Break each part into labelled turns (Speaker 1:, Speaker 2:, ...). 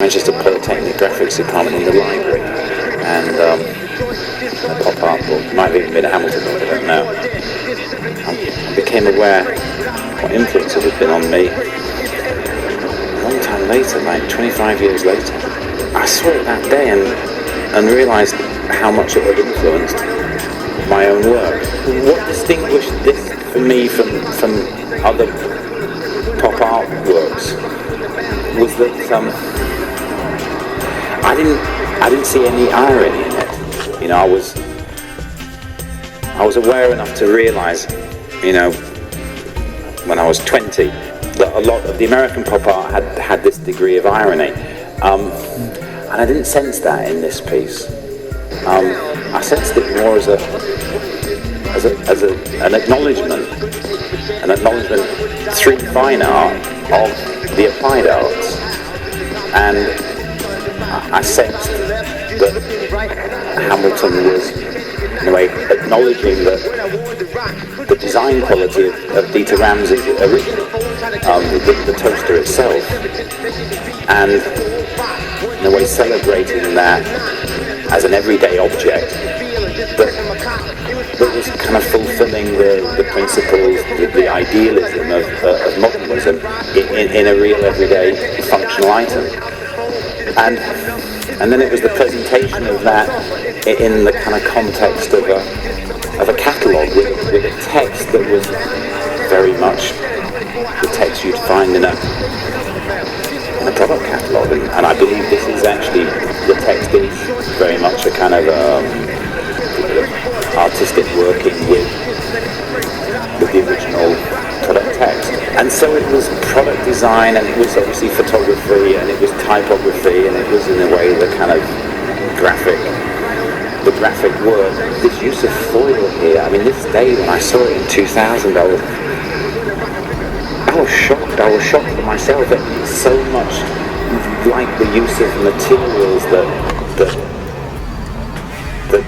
Speaker 1: Manchester Polytechnic graphics department in the library, and a pop art book. Might have even been a Hamilton book, I don't know. I became aware what influence it had been on me a long time later, like 25 years later. I saw it that day and realised how much it had influenced my own work. What distinguished this for me from other pop art works was that I didn't see any irony in it. You know, I was aware enough to realise, you know, when I was 20, that a lot of the American pop art had this degree of irony, and I didn't sense that in this piece. I sensed it more as an acknowledgement through fine art of the applied arts, and I sensed that Hamilton was, in a way, acknowledging the design quality of Dieter Ramsey's original, the toaster itself, and in a way celebrating that as an everyday object that was kind of fulfilling the principles, the idealism of modernism in a real everyday functional item. And then it was the presentation of that in the kind of context of a catalogue with a text that was very much the text you'd find in a product catalogue, and I believe this is actually, the text is very much a kind of artistic working with the original product text. And so it was product design, and it was obviously photography, and it was typography, and it was in a way the kind of graphic work. This use of foil here, I mean, this day when I saw it in 2000, I was shocked. I was shocked for myself that it's so much like the use of materials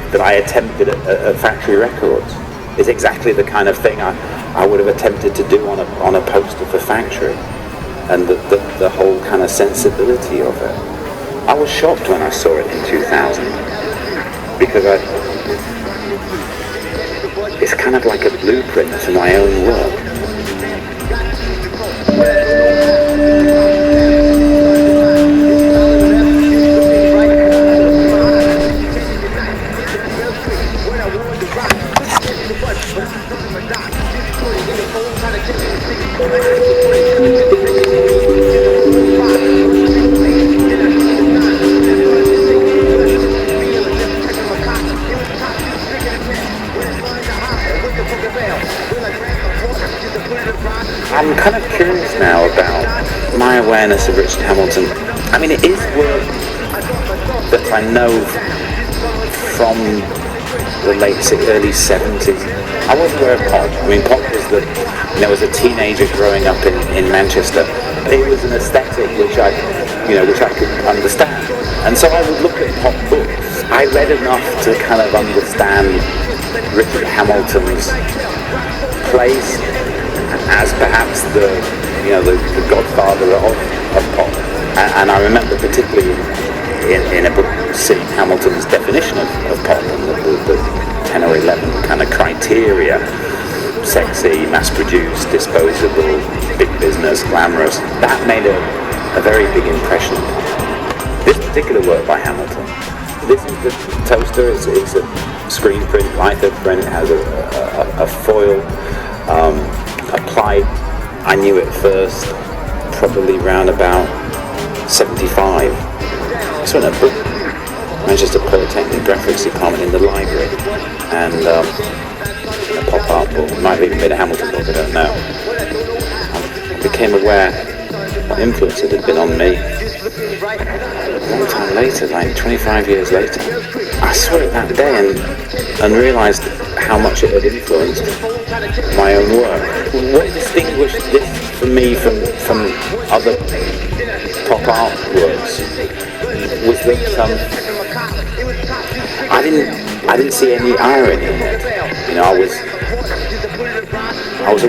Speaker 1: that I attempted at Factory Records. Is exactly the kind of thing I would have attempted to do on a poster for Factory, and the whole kind of sensibility of it. I was shocked when I saw it in 2000, because it's kind of like a blueprint for my own work. I'm kind of curious now about my awareness of Richard Hamilton. I mean, it is work that I know from the early 70s. I was aware of pop. I mean, pop was as a teenager growing up in Manchester, it was an aesthetic which I could understand. And so I would look at pop books. I read enough to kind of understand Richard Hamilton's place as perhaps the godfather of pop. And I remember particularly in a book seeing Hamilton's definition of pop and the 10 or 11 kind of criteria: sexy, mass-produced, disposable, big business, glamorous. That made a very big impression. This particular work by Hamilton, this is the toaster. It's a screen print, litho print. It has a foil applied. I knew it first probably round about 75. I saw it in a book, Manchester Polytechnic graphics department in the library, and a pop art book. It might have even been a Hamilton book, I don't know. I became aware what influence it had been on me a long time later, like 25 years later. I saw it that day and realised how much it had influenced my own work. What distinguished this for me from other pop art works was that I didn't see any irony in it. You know, I was